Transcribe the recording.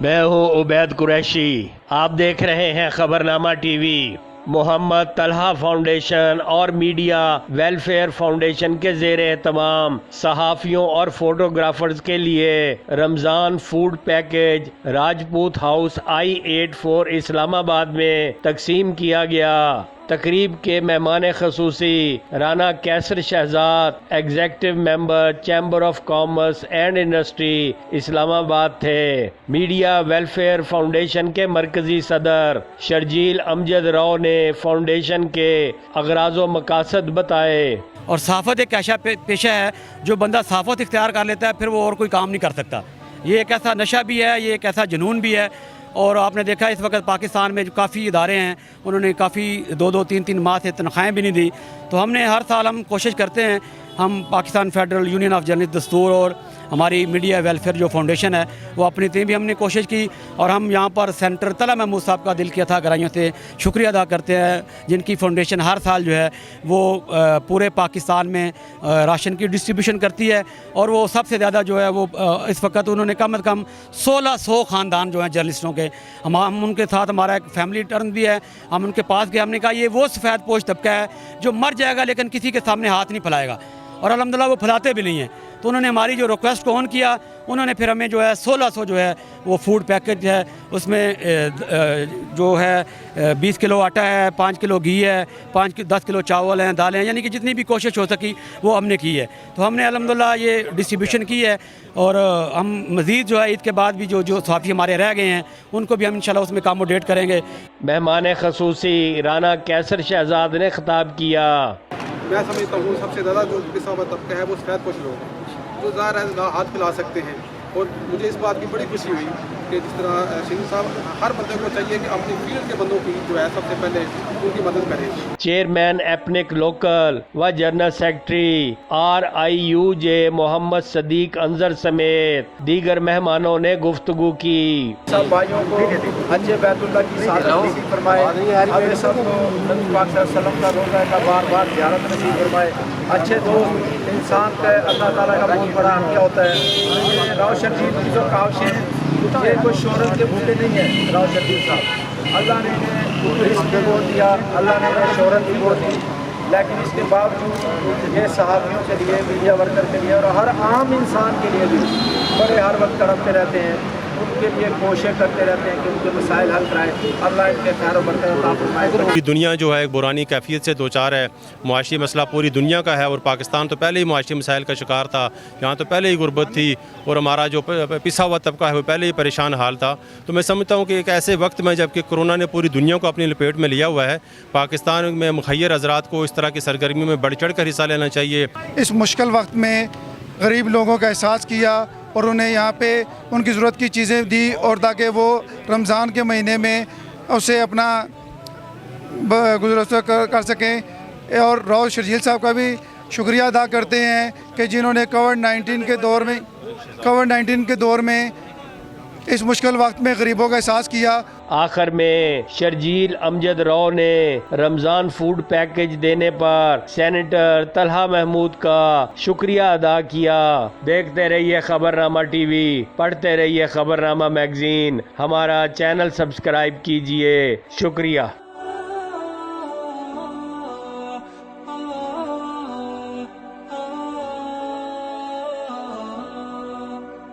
میں ہوں عبید قریشی، آپ دیکھ رہے ہیں خبرنامہ T V. Muhammad Talha foundation اور میڈیا ویلفیئر فاؤنڈیشن کے زیر اہتمام صحافیوں اور فوٹوگرافرز کے لیے Ramzan food package Rajput house I-84 Islamabad میں تقسیم کیا گیا۔ تقریب کے مہمان خصوصی Rana Qaiser Shehzad, executive member chamber of commerce and industry Islamabad تھے۔ میڈیا ویلفیئر فاؤنڈیشن کے مرکزی صدر شرجیل امجد راؤ نے فاؤنڈیشن کے اغراض و مقاصد بتائے۔ اور صحافت ایک ایسا پیشہ ہے جو بندہ صحافت اختیار کر لیتا ہے پھر وہ اور کوئی کام نہیں کر سکتا۔ یہ ایک ایسا نشہ بھی ہے، یہ ایک ایسا جنون بھی ہے۔ اور آپ نے دیکھا اس وقت پاکستان میں جو کافی ادارے ہیں انہوں نے کافی دو تین ماہ سے تنخواہیں بھی نہیں دی، تو ہم نے ہر سال ہم کوشش کرتے ہیں، ہم Pakistan federal union of journalist دستور اور ہماری میڈیا ویلفیئر جو فاؤنڈیشن ہے وہ اپنی ٹیم بھی ہم نے کوشش کی، اور ہم یہاں پر سینٹر طلحہ محمود صاحب کا دل کیا تھا گرائیوں سے شکریہ ادا کرتے ہیں، جن کی فاؤنڈیشن ہر سال جو ہے وہ پورے پاکستان میں راشن کی ڈسٹریبیوشن کرتی ہے، اور وہ سب سے زیادہ جو ہے وہ اس وقت انہوں نے کم از کم 1600 خاندان جو ہیں جرنلسٹوں کے، ہم ان کے ساتھ ہمارا ایک فیملی ٹرن بھی ہے، ہم ان کے پاس گئے، ہم نے کہا یہ وہ سفید پوش طبقہ ہے جو مر جائے گا لیکن کسی کے سامنے ہاتھ نہیں پھیلائے گا، اور الحمدللہ وہ پھیلاتے بھی نہیں ہیں۔ تو انہوں نے ہماری جو ریکویسٹ کو آن کیا، انہوں نے پھر ہمیں جو ہے 1600 جو ہے وہ فوڈ پیکج ہے، اس میں جو ہے 20 کلو آٹا ہے، 5 کلو گھی ہے، 10 کلو چاول ہیں، دالیں ہیں، یعنی کہ جتنی بھی کوشش ہو سکی وہ ہم نے کی ہے۔ تو ہم نے الحمدللہ یہ ڈسٹریبیوشن کی ہے، اور ہم مزید جو ہے عید کے بعد بھی جو صحافی ہمارے رہ گئے ہیں ان کو بھی ہم انشاءاللہ اس میں اکاموڈیٹ کریں گے۔ مہمان خصوصی رانا کیسر شہزاد نے خطاب کیا۔ میں سمجھتا ہوں سب سے زیادہ جو پسا ہوا طبقہ ہے وہ سفید پوش لوگ ہیں، جو ظاہر ہے ہاتھ پھیلا سکتے ہیں، اور مجھے اس بات کی بڑی خوشی ہوئی کہ جس طرح شہید صاحب ہر بندے کو چاہیے کہ اپنی فیلڈ کے بندوں کی جو ہے سب سے پہلے ان کی مدد کریں۔ چیئرمین ایپنک لوکل و جنرل سیکرٹری RIUJ محمد صدیق انظر سمیت دیگر مہمانوں نے گفتگو کی۔ سب بھائیوں کو حج بیت اللہ کی سعادت نصیب فرمائے، ہمیں سب کو نبی پاک صلی اللہ علیہ وسلم کا روزہ کا بار بار زیارت نصیب فرمائے۔ اچھے دوست انسان کا اللہ تعالیٰ کا بہت بڑا عطیہ ہوتا ہے۔ راؤ شرجیل کی جو کاوشیں یہ کوئی شہرت کے بھوکے نہیں ہیں، راؤ شرجیل صاحب اللہ نے انہیں رزق بھی بہت دیا، اللہ نے انہیں شہرت بھی بہت دی، لیکن اس کے باوجود یہ صحافیوں کے لیے، میڈیا ورکر کے لیے اور ہر عام انسان کے لیے بھی بڑے ہر وقت تڑپتے رہتے ہیں، ان کے لیے کوشش کرتے رہتے ہیں کہ ان کے مسائل حل کرائیں۔ اللہ ان کے خیر و برکت عطا فرمائے۔ پوری دنیا جو ہے ایک بحرانی کیفیت سے دوچار ہے، معاشی مسئلہ پوری دنیا کا ہے، اور پاکستان تو پہلے ہی معاشی مسائل کا شکار تھا، یہاں تو پہلے ہی غربت تھی، اور ہمارا جو پسا ہوا طبقہ ہے وہ پہلے ہی پریشان حال تھا۔ تو میں سمجھتا ہوں کہ ایک ایسے وقت میں جب کہ کرونا نے پوری دنیا کو اپنی لپیٹ میں لیا ہوا ہے، پاکستان میں مخیر حضرات کو اس طرح کی سرگرمیوں میں بڑھ چڑھ کر حصہ لینا چاہیے۔ اس مشکل وقت میں غریب لوگوں کا احساس کیا اور انہیں یہاں پہ ان کی ضرورت کی چیزیں دی، اور تاکہ وہ رمضان کے مہینے میں اسے اپنا گزر کر سکیں۔ اور راؤ شرجیل صاحب کا بھی شکریہ ادا کرتے ہیں کہ جنہوں نے کووڈ-19 کے دور میں اس مشکل وقت میں غریبوں کا احساس کیا۔ آخر میں شرجیل امجد راؤ نے رمضان فوڈ پیکج دینے پر سینیٹر طلحہ محمود کا شکریہ ادا کیا۔ دیکھتے رہیے خبرنامہ ٹی وی، پڑھتے رہیے خبرنامہ میگزین، ہمارا چینل سبسکرائب کیجئے۔ شکریہ۔